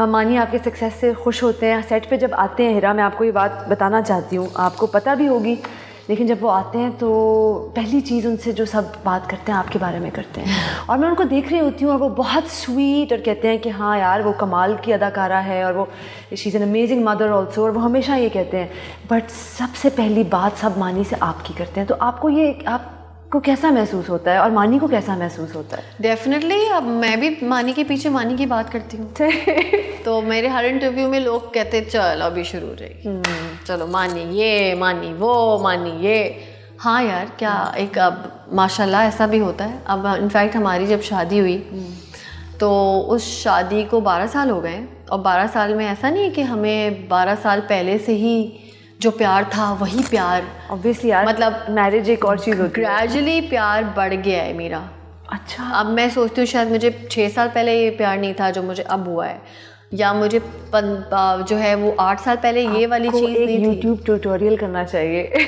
मानी आपके सक्सेस से खुश होते हैं, सेट पे जब आते हैं हिरा, मैं आपको ये बात बताना चाहती हूँ, आपको पता भी होगी, लेकिन जब वो आते हैं तो पहली चीज़ उनसे जो सब बात करते हैं आपके बारे में करते हैं, और मैं उनको देख रही होती हूँ और वो बहुत स्वीट और कहते हैं कि हाँ यार वो कमाल की अदाकारा है और वो she is an amazing mother also, और वो हमेशा ये कहते हैं। बट सबसे पहली बात सब मानी से आपकी करते हैं, तो आपको ये आपको कैसा महसूस होता है और मानी को कैसा महसूस होता है? डेफिनेटली अब मैं भी मानी के पीछे मानी की बात करती हूँ तो मेरे हर इंटरव्यू में लोग कहते चल अभी शुरू हो जाएगी, चलो मानी ये मानी वो मानी ये। हाँ यार क्या एक अब माशाल्लाह ऐसा भी होता है। अब इनफैक्ट हमारी जब शादी हुई तो उस शादी को 12 साल हो गए, और 12 साल में ऐसा नहीं है कि हमें 12 साल पहले से ही जो प्यार था वही प्यार, ऑब्वियसली यार, मतलब मैरिज एक और चीज़ होती है, ग्रेजुअली प्यार बढ़ गया है मेरा। अच्छा, अब मैं सोचती हूँ शायद मुझे 6 साल पहले ये प्यार नहीं था जो मुझे अब हुआ है, या मुझे जो है वो 8 साल पहले ये वाली चीज़ नहीं थी। यूट्यूब ट्यूटोरियल करना चाहिए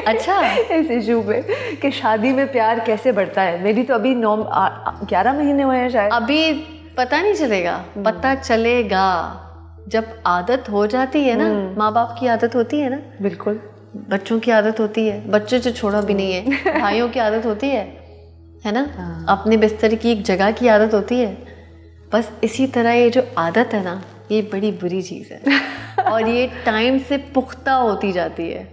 अच्छा इस इशू पे कि शादी में प्यार कैसे बढ़ता है। मेरी तो अभी 11 महीने हुए हैं शायद। अभी पता नहीं चलेगा, पता चलेगा जब आदत हो जाती है ना। माँ बाप की आदत होती है ना, बिल्कुल, बच्चों की आदत होती है, बच्चे जो छोड़ा भी नहीं है भाइयों की आदत होती है ना, अपने बिस्तर की एक जगह की आदत होती है। बस इसी तरह ये जो आदत है ना, ये बड़ी बुरी चीज़ है और ये टाइम से पुख्ता होती जाती है।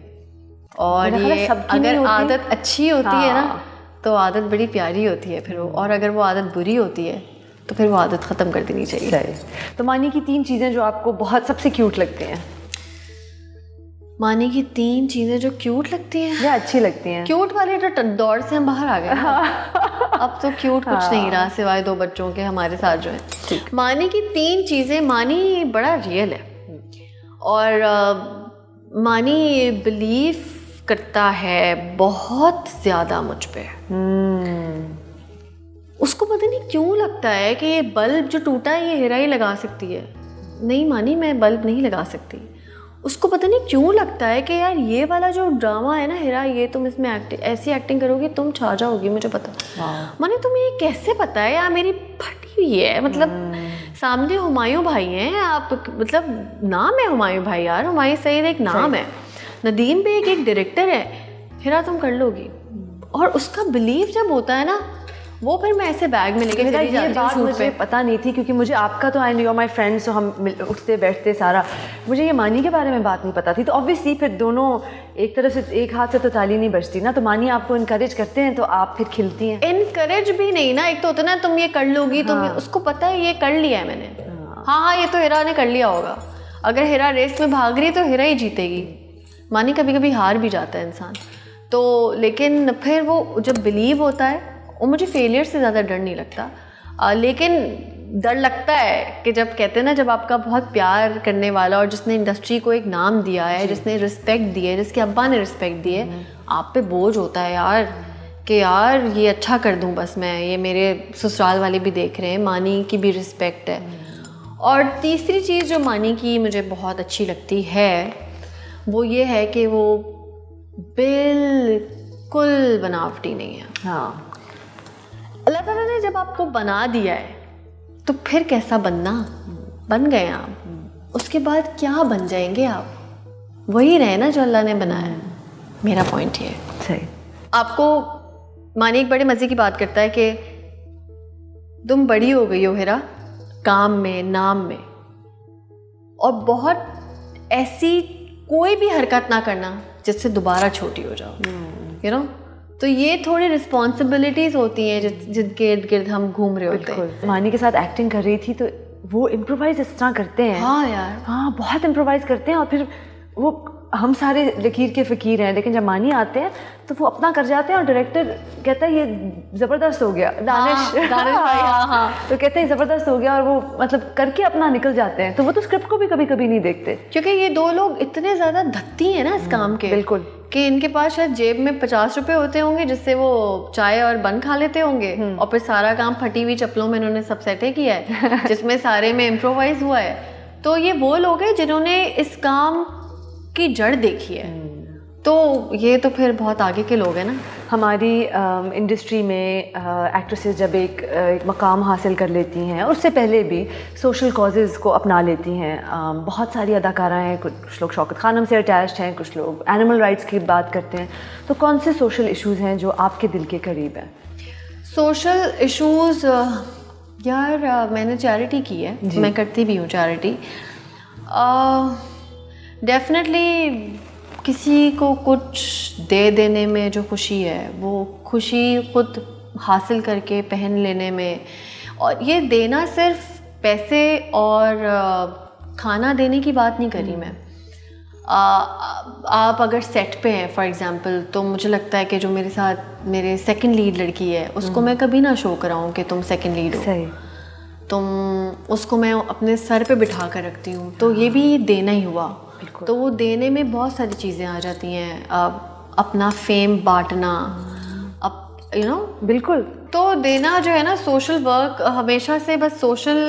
और ये अगर आदत अच्छी होती है ना तो आदत बड़ी प्यारी होती है फिर वो, और अगर वो आदत बुरी होती है तो फिर वो आदत ख़त्म कर देनी चाहिए। तो मानी की 3 चीज़ें जो आपको बहुत सबसे क्यूट लगती हैं? मानी की 3 चीज़ें जो क्यूट लगती हैं या अच्छी लगती हैं? क्यूट वाले तो दौड़ से हम बाहर आ गए अब तो क्यूट कुछ नहीं रहा सिवाय 2 बच्चों के हमारे साथ जो है। मानी की 3 चीज़ें, मानी बड़ा रियल है और मानी बिलीव करता है बहुत ज़्यादा मुझ पे। उसको पता नहीं क्यों लगता है कि ये बल्ब जो टूटा है ये हिरा ही लगा सकती है। नहीं मानी, मैं बल्ब नहीं लगा सकती। उसको पता नहीं क्यों लगता है कि यार ये वाला जो ड्रामा है ना हिरा, ये तुम इसमें ऐसी एक्टिंग करोगी तुम छा जाओगी, मुझे पता। माने तुम्हें ये कैसे पता है यार, मेरी फटी हुई है, मतलब सामने हुमायूं भाई हैं आप, मतलब नाम है हुमायूं भाई यार, हुमायूं सईद एक नाम है, नदीम बेग एक डायरेक्टर है, हिरा तुम कर लोगी। और उसका बिलीव जब होता है ना वो फिर मैं ऐसे बैग में लेके चली जाती हूँ। मुझे पता नहीं थी क्योंकि मुझे आपका तो आई नो माई फ्रेंड्स, तो हम उठते बैठते सारा, मुझे ये मानी के बारे में बात नहीं पता थी। तो ऑब्वियसली फिर दोनों एक तरफ से, एक हाथ से तो ताली नहीं बजती ना, तो मानी आपको इनकरेज करते हैं तो आप फिर खिलती हैं। इनकरेज भी नहीं ना, एक तो होता है ना तुम ये कर लोगी, तुम उसको पता है ये कर लिया है मैंने, हाँ ये तो हिरा ने कर लिया होगा। अगर हिरा रेस में भाग रही तो हिरा ही जीतेगी। मानी कभी कभी हार भी जाता है इंसान तो, लेकिन फिर वो जब बिलीव होता है, और मुझे फेलियर से ज़्यादा डर नहीं लगता, लेकिन डर लगता है कि जब कहते हैं ना, जब आपका बहुत प्यार करने वाला और जिसने इंडस्ट्री को एक नाम दिया है, जिसने रिस्पेक्ट दी है, जिसके अब्बा ने रिस्पेक्ट दी है, आप पे बोझ होता है यार कि यार ये अच्छा कर दूं बस मैं, ये मेरे ससुराल वाले भी देख रहे हैं, मानी की भी रिस्पेक्ट है। और तीसरी चीज़ जो मानी की मुझे बहुत अच्छी लगती है वो ये है कि वो बिल्कुल बनावटी नहीं है। हाँ, अल्लाह ताला ने जब आपको बना दिया है तो फिर कैसा बनना, बन गए आप, उसके बाद क्या बन जाएंगे आप, वही रहे ना जो अल्लाह ने बनाया है। मेरा पॉइंट ये है। सही। आपको मानी एक बड़े मज़े की बात करता है कि तुम बड़ी हो गई हो हिरा, काम में, नाम में, और बहुत ऐसी कोई भी हरकत ना करना जिससे दोबारा छोटी हो जाओ, यू नो। तो ये थोड़ी रिस्पॉन्सिबिलिटीज होती हैं जिनके इर्द गिर्द हम घूम रहे होते हैं। मानी के साथ एक्टिंग कर रही थी तो वो इम्प्रोवाइज इस तरह करते हैं। हाँ यार, हाँ बहुत इम्प्रोवाइज करते हैं, और फिर वो हम सारे लकीर के फ़कीर हैं, लेकिन जब मानी आते हैं तो वो अपना कर जाते हैं और डायरेक्टर कहता है ये ज़बरदस्त हो गया, दानिश भाई, हाँ। तो कहते हैं ज़बरदस्त हो गया, और वो मतलब करके अपना निकल जाते हैं। तो वो तो स्क्रिप्ट को भी कभी कभी नहीं देखते, क्योंकि ये 2 लोग इतने ज़्यादा धत्ती हैं ना इस काम के, बिल्कुल, कि इनके पास शायद जेब में 50 रुपए होते होंगे जिससे वो चाय और बन खा लेते होंगे, और फिर सारा काम फटी हुई चप्पलों में इन्होंने सब सेटे किया है जिसमें सारे में इम्प्रोवाइज हुआ है। तो ये वो लोग हैं जिन्होंने इस काम की जड़ देखी है। तो ये तो फिर बहुत आगे के लोग हैं ना। हमारी इंडस्ट्री में एक्ट्रेसेस जब एक मकाम हासिल कर लेती हैं, उससे पहले भी सोशल कॉजेज़ को अपना लेती हैं। बहुत सारी अदाकारा हैं, कुछ लोग शौकत खानम से अटैच्ड हैं, कुछ लोग एनिमल राइट्स की बात करते हैं। तो कौन से सोशल इश्यूज़ हैं जो आपके दिल के करीब हैं? सोशल इश्यूज़ यार मैंने चैरिटी की है, मैं करती भी हूँ चैरिटी। डेफिनेटली किसी को कुछ दे देने में जो खुशी है, वो खुशी खुद हासिल करके पहन लेने में। और ये देना सिर्फ पैसे और खाना देने की बात नहीं करी मैं। आप अगर सेट पे हैं फॉर एग्जांपल, तो मुझे लगता है कि जो मेरे साथ मेरे सेकंड लीड लड़की है, उसको मैं कभी ना शो कराऊं कि तुम सेकंड लीड हो। सही। तुम उसको मैं अपने सर पे बिठा कर रखती हूँ, तो ये भी देना ही हुआ। तो वो देने में बहुत सारी चीज़ें आ जाती हैं। अपना फेम बांटना, अब यू नो, बिल्कुल। तो देना जो है ना, सोशल वर्क हमेशा से बस सोशल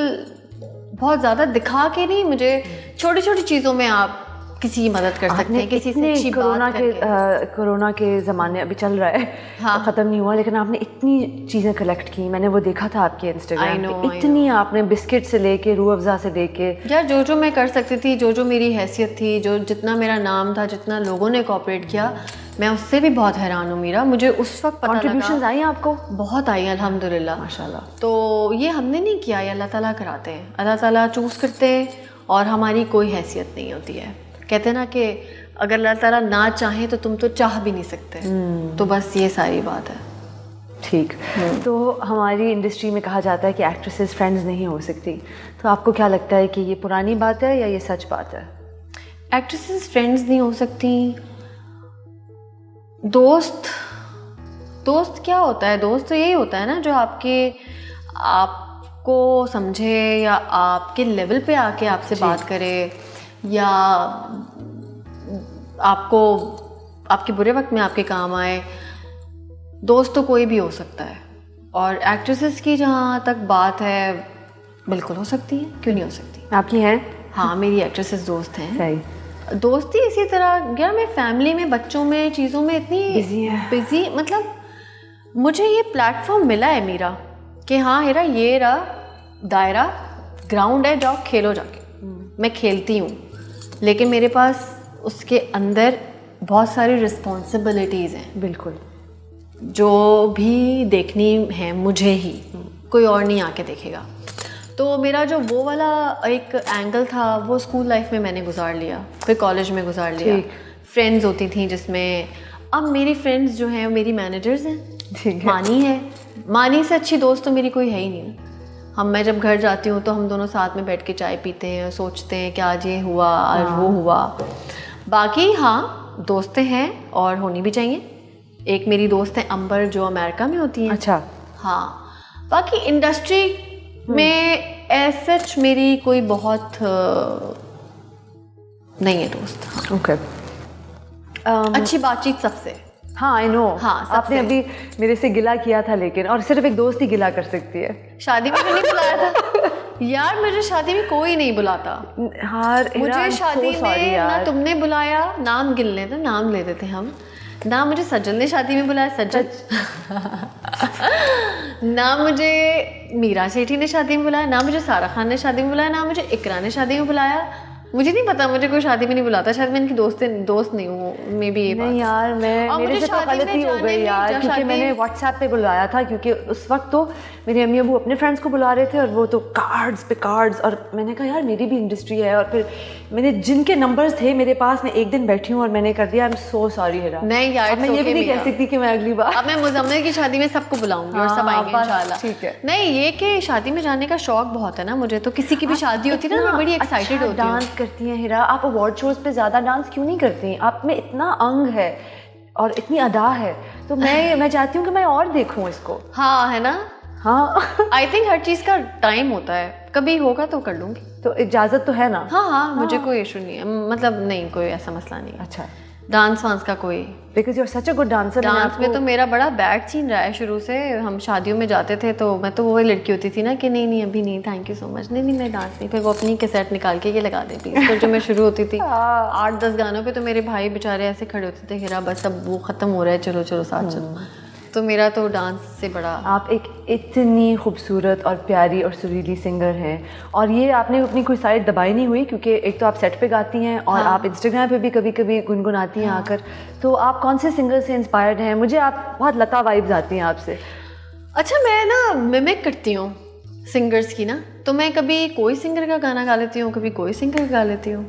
बहुत ज़्यादा दिखा के नहीं, मुझे छोटी छोटी चीज़ों में आप किसी की मदद कर सकते हैं, किसी से अच्छी बात करके। कोरोना के ज़माने अभी चल रहा है, हाँ। ख़त्म नहीं हुआ, लेकिन आपने इतनी चीज़ें कलेक्ट की। मैंने वो देखा था आपके इंस्टाग्राम पे, इतनी आपने बिस्किट से लेके रूह अफ़ज़ा से लेके। यार जो मैं कर सकती थी, जो मेरी हैसियत थी, जो जितना मेरा नाम था, जितना लोगों ने कोऑपरेट किया, मैं उससे भी बहुत हैरान हूँ मीरा। मुझे उस वक्त पता लगा कॉन्ट्रीब्यूशंस आई आपको? बहुत आई अल्हम्दुलिल्लाह, माशाल्लाह। तो ये हमने नहीं किया, ये अल्लाह ताला कराते हैं। अल्लाह ताला चूज़ करते हैं और हमारी कोई हैसियत नहीं होती है। कहते हैं ना कि अगर अल्लाह ताला ना चाहे तो तुम तो चाह भी नहीं सकते। तो बस ये सारी बात है। ठीक। तो हमारी इंडस्ट्री में कहा जाता है कि एक्ट्रेसेस फ्रेंड्स नहीं हो सकती, तो आपको क्या लगता है कि ये पुरानी बात है या ये सच बात है? एक्ट्रेसेस फ्रेंड्स नहीं हो सकती। दोस्त क्या होता है? दोस्त तो यही होता है ना जो आपको समझे या आपके लेवल पे आके आपसे बात करे, या आपको आपके बुरे वक्त में आपके काम आए। दोस्त तो कोई भी हो सकता है, और एक्ट्रेसेस की जहाँ तक बात है, बिल्कुल हो सकती है, क्यों नहीं हो सकती? आपकी हैं? हाँ, मेरी एक्ट्रेसेस दोस्त हैं। सही। दोस्ती इसी तरह यार, मैं फैमिली में, बच्चों में, चीज़ों में इतनी बिजी, मतलब मुझे ये प्लेटफॉर्म मिला है मेरा कि हाँ हेरा, ये रहा दायरा, ग्राउंड है, जाओ खेलो जाके। मैं खेलती हूँ, लेकिन मेरे पास उसके अंदर बहुत सारी रिस्पॉन्सिबिलिटीज़ हैं। बिल्कुल। जो भी देखनी है मुझे ही, कोई और नहीं आके देखेगा। तो मेरा जो वो वाला एक एंगल था, वो स्कूल लाइफ में मैंने गुजार लिया, फिर कॉलेज में गुजार लिया। फ्रेंड्स होती थी जिसमें, अब मेरी फ्रेंड्स जो हैं मेरी मैनेजर्स हैं। मानी है, मानी से अच्छी दोस्त तो मेरी कोई है ही नहीं। मैं जब घर जाती हूँ तो हम दोनों साथ में बैठ के चाय पीते हैं, सोचते हैं कि आज ये हुआ, आज वो हुआ। बाकी हाँ, दोस्तें हैं और होनी भी चाहिए। एक मेरी दोस्त है अंबर, जो अमेरिका में होती है। अच्छा। हाँ, बाकी इंडस्ट्री में एसच मेरी कोई बहुत नहीं है दोस्त। ओके। अच्छी बातचीत सबसे। हाँ, आई नो। हाँ, आपने अभी मेरे से गिला किया था, लेकिन और सिर्फ एक दोस्त ही गिला कर सकती है। शादी में नहीं बुलाया था यार, मुझे शादी में कोई नहीं बुलाता। मुझे शादी में ना तुमने बुलाया, नाम गिन लेते, नाम ले देते हम ना। मुझे सज्जल ने शादी में बुलाया, सज्जल ना मुझे मीरा सेठी ने शादी में बुलाया, ना मुझे सारा खान ने शादी में बुलाया, ना मुझे इकरा ने शादी में बुलाया। मुझे नहीं पता, मुझे कोई शादी में नहीं बुलाता। शायद मैं इनकी दोस्त नहीं हूँ, मे बी ये बात। नहीं यार, मेरे से तो गलती हो गई यार, क्योंकि मैंने व्हाट्सएप पे बुलाया था, क्योंकि उस वक्त तो मेरे अम्मी अबू अपने फ्रेंड्स को बुला रहे थे, और वो तो कार्ड्स पे कार्ड्स, और मैंने कहा यार मेरी भी इंडस्ट्री है। और फिर मैंने जिनके नंबर्स थे मेरे पास, मैं एक दिन बैठी हूँ और मैंने कर दिया। आई एम सो सॉरी हिरा। नहीं यार, मैं ये भी नहीं कह सकती कि मैं अगली बार, अब मैं मुजम्मिल की शादी में सबको बुलाऊंगी और सब आएंगे इंशाल्लाह। ठीक है। नहीं, ये कि शादी में जाने का शौक बहुत है ना मुझे, तो किसी की भी शादी होती है ना, मैं बड़ी एक्साइटेड होती हूँ। डांस करती हैं हिरा आप, अवार्ड शोज पे ज़्यादा डांस क्यों नहीं करती? आप में इतना अंग है और इतनी अदा है, तो मैं चाहती हूँ कि मैं और देखूँ इसको। हाँ, है ना। हाँ। आई थिंक हर चीज़ का टाइम होता है, कभी होगा तो कर लूँगी। तो इजाज़त तो है ना? हाँ, मुझे कोई इशू नहीं है, मतलब नहीं, कोई ऐसा मसला नहीं है। अच्छा। डांस वांस का कोई because you are such a good dancer. Dance में तो मेरा बड़ा बैड सीन रहा है शुरू से। हम शादियों में जाते थे तो मैं तो वही लड़की होती थी ना कि नहीं नहीं अभी नहीं, थैंक यू सो मच, नहीं नहीं मैं डांस नहीं। फिर वो अपनी कैसेट निकाल के ये लगा देती। फिर जो मैं शुरू होती थी 8-10 गानों पे तो मेरे भाई बेचारे ऐसे खड़े होते थे, हिरा बस अब वो ख़त्म हो रहा है, चलो चलो साथ चलो। तो मेरा तो डांस से बड़ा। आप एक इतनी खूबसूरत और प्यारी और सुरीली सिंगर हैं, और ये आपने अपनी कोई साइड दबाई नहीं हुई, क्योंकि एक तो आप सेट पे गाती हैं और आप इंस्टाग्राम पे भी कभी कभी गुनगुनाती हैं आकर। तो आप कौन से सिंगर से इंस्पायर्ड हैं? मुझे आप बहुत लता वाइब्स आती हैं आपसे। अच्छा, मैं ना मिमिक करती हूँ सिंगर्स की ना, तो मैं कभी कोई सिंगर का गाना गा लेती हूँ, कभी कोई सिंगर का गा लेती हूँ।